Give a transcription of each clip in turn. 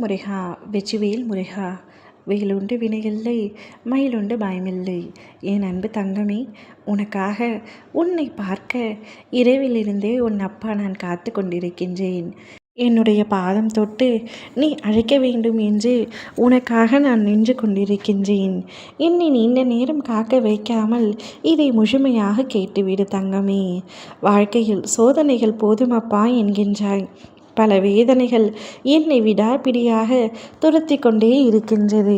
முருகா வெற்றிவேல் முருகா. வேலுண்டு வினையில்லை, மயிலுண்டு பயமில்லை. என் அன்பு தங்கமே, உனக்காக உன்னை பார்க்க இரவிலிருந்தே உன் அப்பா நான் காத்து கொண்டிருக்கின்றேன். என்னுடைய பாதம் தொட்டு நீ அழைக்க வேண்டும் என்று உனக்காக நான் நின்று கொண்டிருக்கின்றேன். என்னை நீண்ட நேரம் காக்க வைக்காமல் இதை முழுமையாக கேட்டுவிடு தங்கமே. வாழ்க்கையில் சோதனைகள் போதுமப்பா என்கின்றாய். பல வேதனைகள் என்னை விடாப்பிடியாக துரத்தி கொண்டே இருக்கின்றது.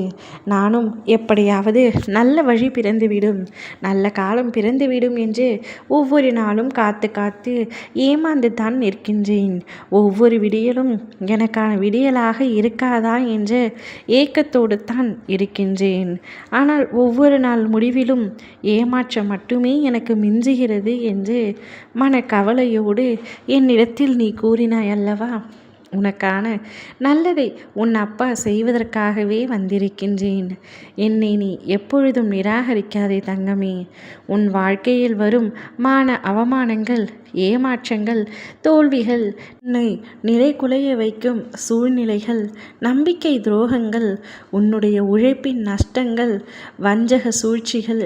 நானும் எப்படியாவது நல்ல வழி பிறந்துவிடும், நல்ல காலம் பிறந்துவிடும் என்று ஒவ்வொரு நாளும் காத்து காத்து ஏமாந்து தான் நிற்கின்றேன். ஒவ்வொரு விடியலும் எனக்கான விடியலாக இருக்காதா என்ற ஏக்கத்தோடு தான் இருக்கின்றேன். ஆனால் ஒவ்வொரு நாள் முடிவிலும் ஏமாற்றம் மட்டுமே எனக்கு மிஞ்சுகிறது என்று மனக்கவலையோடு என்னிடத்தில் நீ கூறினாய் அல்லவா? உனக்கான நல்லதை உன் அப்பா செய்வதற்காகவே வந்திருக்கின்றேன். என்னை நீ எப்பொழுதும் நிராகரிக்காதே தங்கமே. உன் வாழ்க்கையில் வரும் மான அவமானங்கள், ஏமாற்றங்கள், தோல்விகள், உன்னை நிலைகுலைய வைக்கும் சூழ்நிலைகள், நம்பிக்கை துரோகங்கள், உன்னுடைய உழைப்பின் நஷ்டங்கள், வஞ்சக சூழ்ச்சிகள்,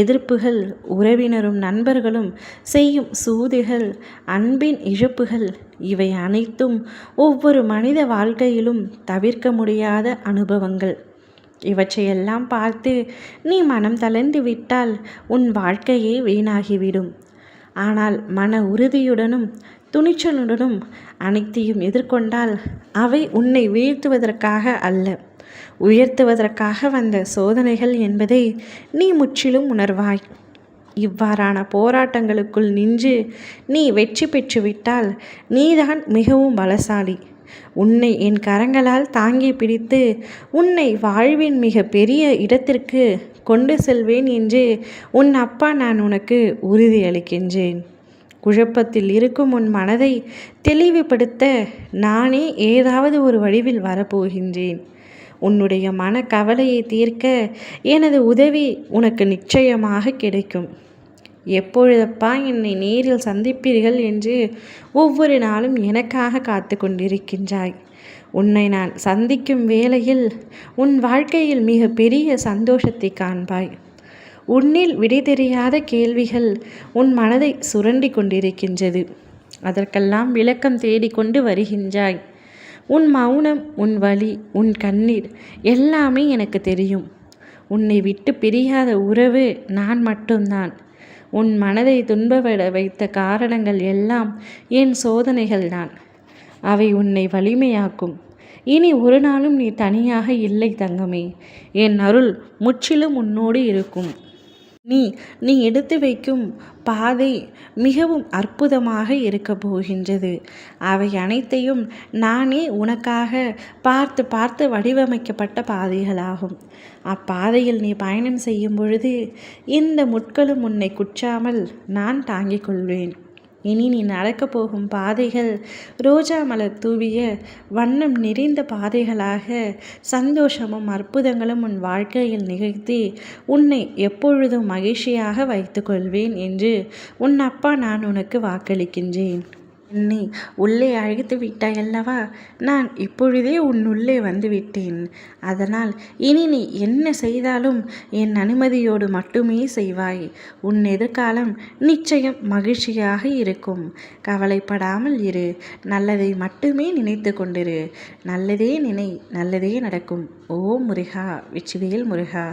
எதிர்ப்புகள், உறவினரும் நண்பர்களும் செய்யும் சூதுகள், அன்பின் இழப்புகள், இவை அனைத்தும் ஒவ்வொரு மனித வாழ்க்கையிலும் தவிர்க்க முடியாத அனுபவங்கள். இவற்றையெல்லாம் பார்த்து நீ மனம் தளர்ந்து விட்டால் உன் வாழ்க்கையே வீணாகிவிடும். ஆனால் மன உறுதியுடனும் துணிச்சலுடனும் அனைத்தையும் எதிர்கொண்டால் அவை உன்னை வீழ்த்துவதற்காக அல்ல, உயர்த்துவதற்காக வந்த சோதனைகள் என்பதை நீ முற்றிலும் உணர்வாய். இவ்வாறான போராட்டங்களுக்குள் நின்று நீ வெற்றி பெற்றுவிட்டால் நீதான் மிகவும் பலசாலி. உன்னை என் கரங்களால் தாங்கி பிடித்து உன்னை வாழ்வின் மிக பெரிய இடத்திற்கு கொண்டு செல்வேன் என்று உன் அப்பா நான் உனக்கு உறுதியளிக்கின்றேன். குழப்பத்தில் இருக்கும் உன் மனதை தெளிவுபடுத்த நானே ஏதாவது ஒரு வடிவில் வரப்போகின்றேன். உன்னுடைய மனக்கவலையை தீர்க்க எனது உதவி உனக்கு நிச்சயமாக கிடைக்கும். எப்பொழுதப்பா என்னை நேரில் சந்திப்பீர்கள் என்று ஒவ்வொரு நாளும் எனக்காக காத்து கொண்டிருக்கின்றாய். உன்னை நான் சந்திக்கும் வேளையில் உன் வாழ்க்கையில் மிக பெரிய சந்தோஷத்தை காண்பாய். உன்னில் விடை தெரியாத கேள்விகள் உன் மனதை சுரண்டி கொண்டிருக்கின்றது. அதற்கெல்லாம் விளக்கம் தேடிக்கொண்டு வருகின்றாய். உன் மௌனம், உன் வலி, உன் கண்ணீர் எல்லாமே எனக்கு தெரியும். உன்னை விட்டு பிரியாத உறவு நான் மட்டும்தான். உன் மனதை துன்பப்பட வைத்த காரணங்கள் எல்லாம் என் சோதனைகள்தான். அவை உன்னை வலிமையாக்கும். இனி ஒரு நாளும் நீ தனியாக இல்லை தங்கமே. என் அருள் முற்றிலும் உன்னோடு இருக்கும். நீ எடுத்து வைக்கும் பாதை மிகவும் அற்புதமாக இருக்க போகின்றது. அவை அனைத்தையும் நானே உனக்காக பார்த்து பார்த்து வடிவமைக்கப்பட்ட பாதைகளாகும். அப்பாதையில் நீ பயணம் செய்யும் பொழுது இந்த முட்களும் உன்னை குற்றாமல் நான் தாங்கிக் கொள்வேன். இனி நீ நடக்கப் போகும் பாதைகள் ரோஜா மலர் தூவிய வண்ணம் நிறைந்த பாதைகளாக சந்தோஷமும் அற்புதங்களும் உன் வாழ்க்கையில் நிகழ்த்தி உன்னை எப்பொழுதும் மகிழ்ச்சியாக வைத்து கொள்வேன் என்று உன் அப்பா நான் உனக்கு வாக்களிக்கின்றேன். என்னை உள்ளே அழைத்து விட்டாயல்லவா? நான் இப்பொழுதே உள்ளே வந்து விட்டேன். அதனால் இனி நீ என்ன செய்தாலும் என் அனுமதியோடு மட்டுமே செய்வாய். உன் எதிர்காலம் நிச்சயம் மகிழ்ச்சியாக இருக்கும். கவலைப்படாமல் இரு. நல்லதை மட்டுமே நினைத்து கொண்டிரு. நல்லதே நினை, நல்லதே நடக்கும். ஓம் முருகா வெற்றிவேல் முருகா.